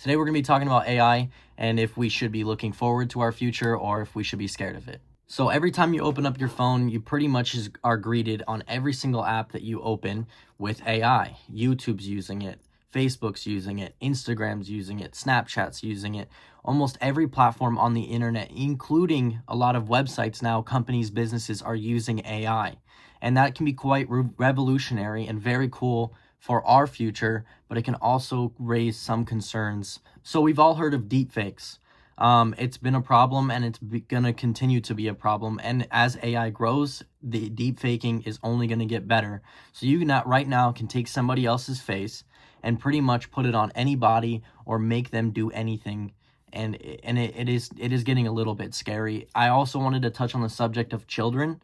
Today we're going to be talking about AI and if we should be looking forward to our future or if we should be scared of it. So every time you open up your phone, you pretty much are greeted on every single app that you open with AI. YouTube's using it, Facebook's using it, Instagram's using it, Snapchat's using it. Almost every platform on the internet, including a lot of websites now, companies, businesses are using AI. And that can be quite revolutionary and very cool for our future, but it can also raise some concerns. So we've all heard of deepfakes. It's been a problem and it's going to continue to be a problem. And as AI grows, the deepfaking is only going to get better. So you right now can take somebody else's face and pretty much put it on anybody or make them do anything. And it is getting a little bit scary. I also wanted to touch on the subject of children.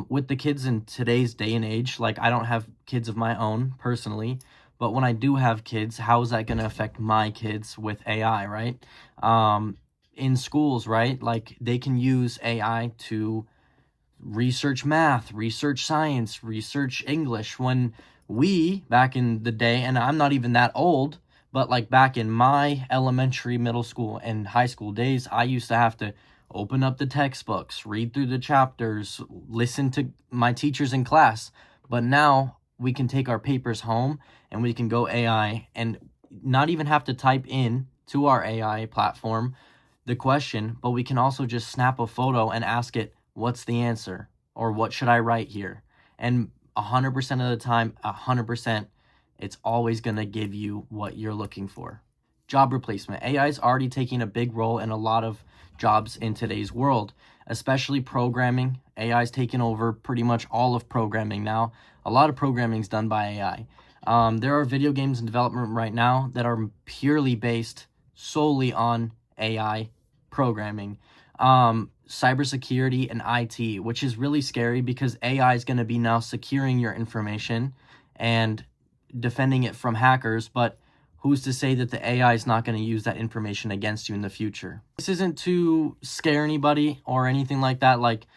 With the kids in today's day and age, like I don't have kids of my own personally, but when I do have kids, how is that going to affect my kids with AI, right? In schools, right? Like they can use AI to research math, research science, research English. When we, back in the day, and I'm not even that old, but like back in my elementary, middle school, and high school days, I used to have to open up the textbooks, read through the chapters, listen to my teachers in class. But now we can take our papers home and we can go AI and not even have to type in to our AI platform the question, but we can also just snap a photo and ask it, what's the answer? Or what should I write here? And 100% of the time, 100%, it's always going to give you what you're looking for. Job replacement. AI is already taking a big role in a lot of jobs in today's world, especially programming. AI is taking over pretty much all of programming now. A lot of programming is done by AI. There are video games in development right now that are purely based solely on AI programming. Cybersecurity and IT, which is really scary because AI is going to be now securing your information and defending it from hackers, but who's to say that the AI is not going to use that information against you in the future? This isn't to scare anybody or anything like that. Like,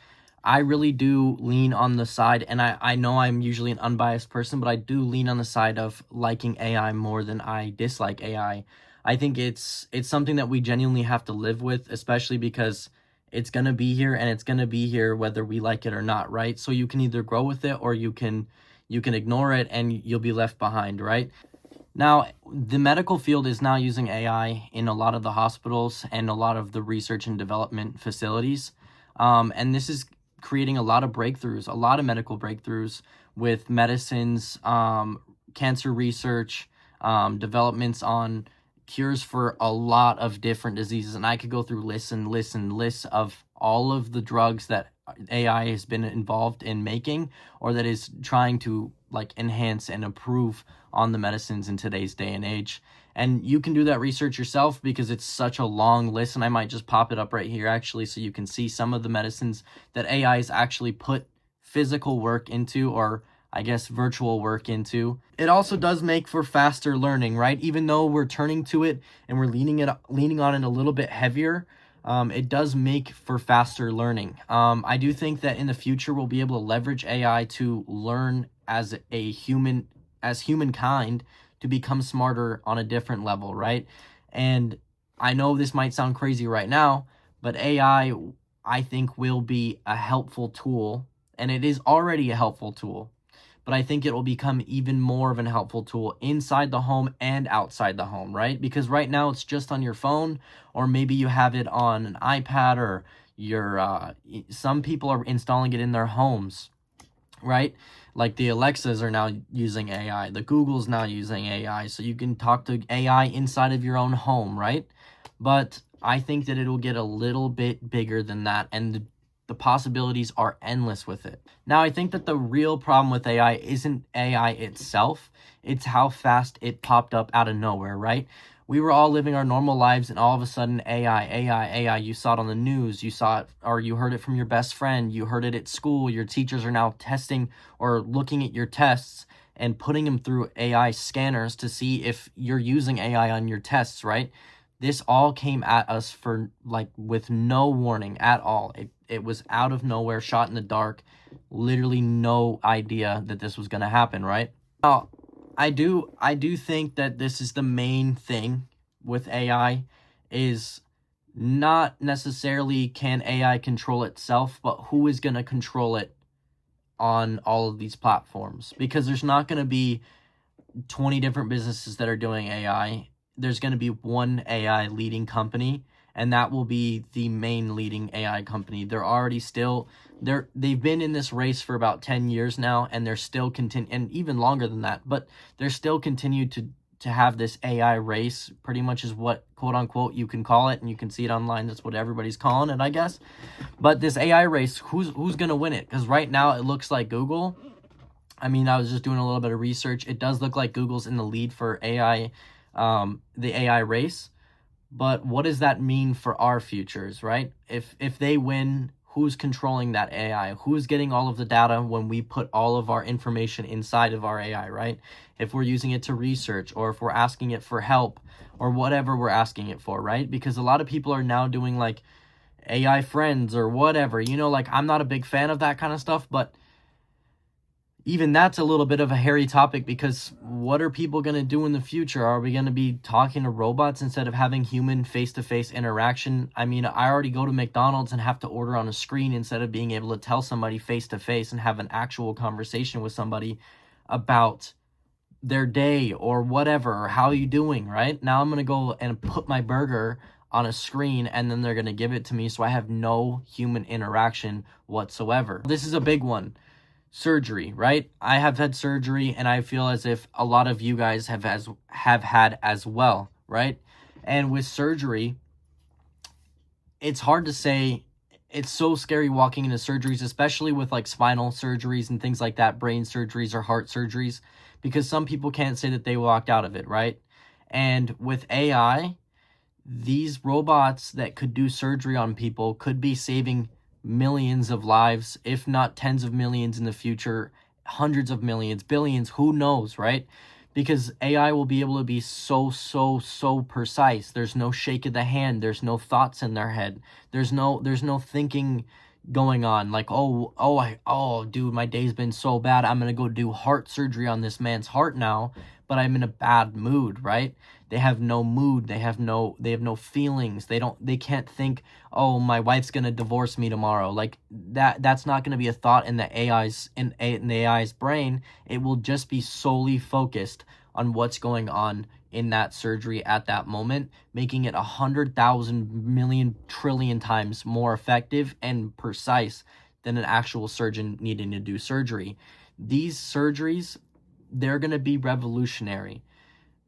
I really do lean on the side, and I know I'm usually an unbiased person, but I do lean on the side of liking AI more than I dislike AI. I think it's something that we genuinely have to live with, especially because it's going to be here, and it's going to be here whether we like it or not, right? So you can either grow with it or you can ignore it and you'll be left behind, right? Now, the medical field is now using AI in a lot of the hospitals and a lot of the research and development facilities. And this is creating a lot of breakthroughs, a lot of medical breakthroughs with medicines, cancer research, developments on cures for a lot of different diseases. And I could go through lists of all of the drugs that AI has been involved in making or that is trying to like enhance and improve on the medicines in today's day and age. And you can do that research yourself because it's such a long list, and I might just pop it up right here actually so you can see some of the medicines that AI has actually put physical work into, or I guess virtual work into. It also does make for faster learning, right? Even though we're turning to it and we're leaning on it a little bit heavier, it does make for faster learning. I do think that in the future we'll be able to leverage AI to learn as humankind to become smarter on a different level, right? And I know this might sound crazy right now, but AI, I think, will be a helpful tool, and it is already a helpful tool. But I think it will become even more of an helpful tool inside the home and outside the home, right? Because right now it's just on your phone, or maybe you have it on an iPad, or some people are installing it in their homes, right? Like the Alexas are now using AI, the Google's now using AI, so you can talk to AI inside of your own home, right? But I think that it'll get a little bit bigger than that, and the possibilities are endless with it. Now, I think that the real problem with AI isn't AI itself, it's how fast it popped up out of nowhere, right? We were all living our normal lives, and all of a sudden, AI, you saw it on the news, you saw it, or you heard it from your best friend, you heard it at school, your teachers are now testing or looking at your tests and putting them through AI scanners to see if you're using AI on your tests, right? This all came at us with no warning at all. It was out of nowhere, shot in the dark, literally no idea that this was going to happen, right? Now, I do think that this is the main thing with AI is not necessarily can AI control itself, but who is going to control it on all of these platforms, because there's not going to be 20 different businesses that are doing AI. There's going to be one AI leading company, and that will be the main leading AI company. They're already still they've been in this race for about 10 years now, and they're still and even longer than that, but they're still continued to have this AI race, pretty much is what quote unquote you can call it, and you can see it online. That's what everybody's calling it, I guess. But this AI race, who's going to win it? Because right now it looks like Google. I mean, I was just doing a little bit of research. It does look like Google's in the lead for AI, the AI race. But what does that mean for our futures, right? If they win, who's controlling that AI? Who's getting all of the data when we put all of our information inside of our AI, right? If we're using it to research, or if we're asking it for help, or whatever we're asking it for, right? Because a lot of people are now doing like AI friends or whatever, like I'm not a big fan of that kind of stuff, but even that's a little bit of a hairy topic, because what are people going to do in the future? Are we going to be talking to robots instead of having human face-to-face interaction? I mean, I already go to McDonald's and have to order on a screen instead of being able to tell somebody face-to-face and have an actual conversation with somebody about their day or whatever, or how you doing, right? Now I'm going to go and put my burger on a screen, and then they're going to give it to me, so I have no human interaction whatsoever. This is a big one. Surgery, right? I have had surgery, and I feel as if a lot of you guys have had as well, right? And with surgery, it's hard to say. It's so scary walking into surgeries, especially with like spinal surgeries and things like that, brain surgeries or heart surgeries, because some people can't say that they walked out of it, right? And with AI, these robots that could do surgery on people could be saving millions of lives, if not tens of millions in the future, hundreds of millions, billions, who knows, right? Because AI will be able to be so precise. There's no shake of the hand. There's no thoughts in their head. There's no thinking going on, like, dude, my day's been so bad, I'm gonna go do heart surgery on this man's heart now, but I'm in a bad mood, right? They have no mood. They have no feelings. They can't think, oh, my wife's gonna divorce me tomorrow. Like that's not gonna be a thought in the AI's brain. It will just be solely focused on what's going on in that surgery at that moment, making it 100,000 million trillion times more effective and precise than an actual surgeon needing to do surgery. These surgeries, they're going to be revolutionary.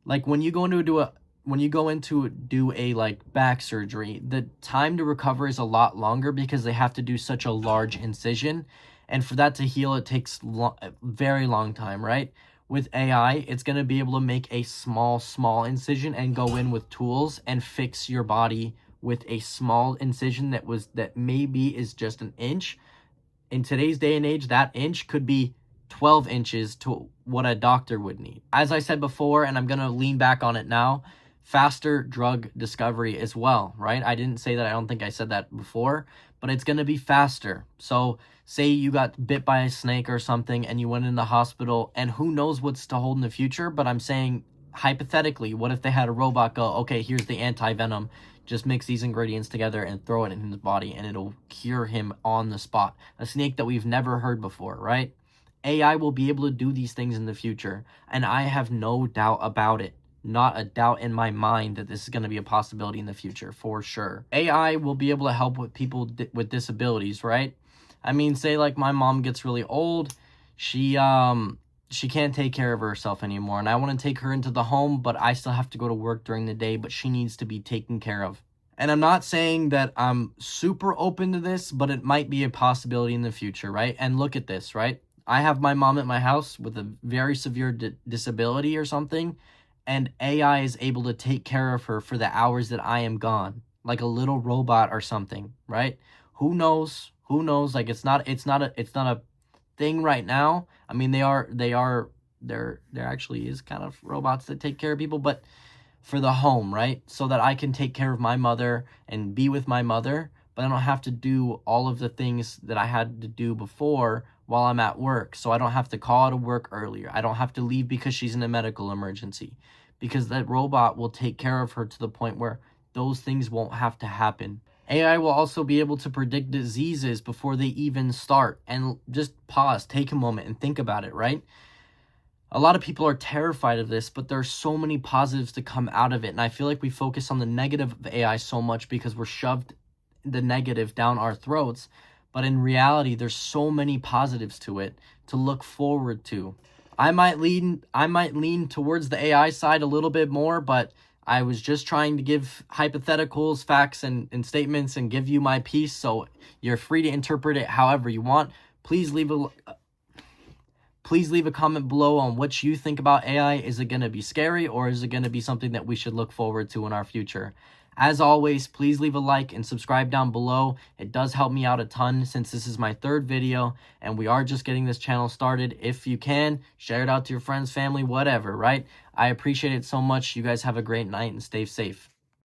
Like when you go into do a like back surgery, the time to recover is a lot longer because they have to do such a large incision, and for that to heal, it takes a very long time, right? With AI, it's going to be able to make a small incision and go in with tools and fix your body with a small incision that maybe is just an inch. In today's day and age, that inch could be 12 inches to what a doctor would need. As I said before, and I'm going to lean back on it now, faster drug discovery as well, right? I didn't say that. I don't think I said that before, but it's going to be faster. So say you got bit by a snake or something and you went in the hospital, and who knows what's to hold in the future, but I'm saying hypothetically, what if they had a robot go, okay, here's the anti-venom, just mix these ingredients together and throw it in his body and it'll cure him on the spot. A snake that we've never heard before, right? AI will be able to do these things in the future, and I have no doubt about it. Not a doubt in my mind that this is going to be a possibility in the future, for sure. AI will be able to help with people with disabilities, right? I mean, say like my mom gets really old, she can't take care of herself anymore, and I want to take her into the home, but I still have to go to work during the day, but she needs to be taken care of. And I'm not saying that I'm super open to this, but it might be a possibility in the future, right? And look at this, right? I have my mom at my house with a very severe disability or something, and AI is able to take care of her for the hours that I am gone, like a little robot or something, right? Who knows? Who knows? Like it's not a thing right now. I mean, there actually is kind of robots that take care of people, but for the home, right? So that I can take care of my mother and be with my mother, but I don't have to do all of the things that I had to do before while I'm at work. So I don't have to call out of work earlier. I don't have to leave because she's in a medical emergency. because that robot will take care of her to the point where those things won't have to happen. AI will also be able to predict diseases before they even start. And just pause, take a moment and think about it, right? A lot of people are terrified of this, but there's so many positives to come out of it. And I feel like we focus on the negative of AI so much because we're shoved the negative down our throats. But in reality, there's so many positives to it to look forward to. I might lean towards the AI side a little bit more, but I was just trying to give hypotheticals, facts, and statements and give you my piece. So you're free to interpret it however you want. Please leave a comment below on what you think about AI. Is it going to be scary, or is it going to be something that we should look forward to in our future? As always, please leave a like and subscribe down below. It does help me out a ton since this is my third video and we are just getting this channel started. If you can, share it out to your friends, family, whatever, right? I appreciate it so much. You guys have a great night and stay safe.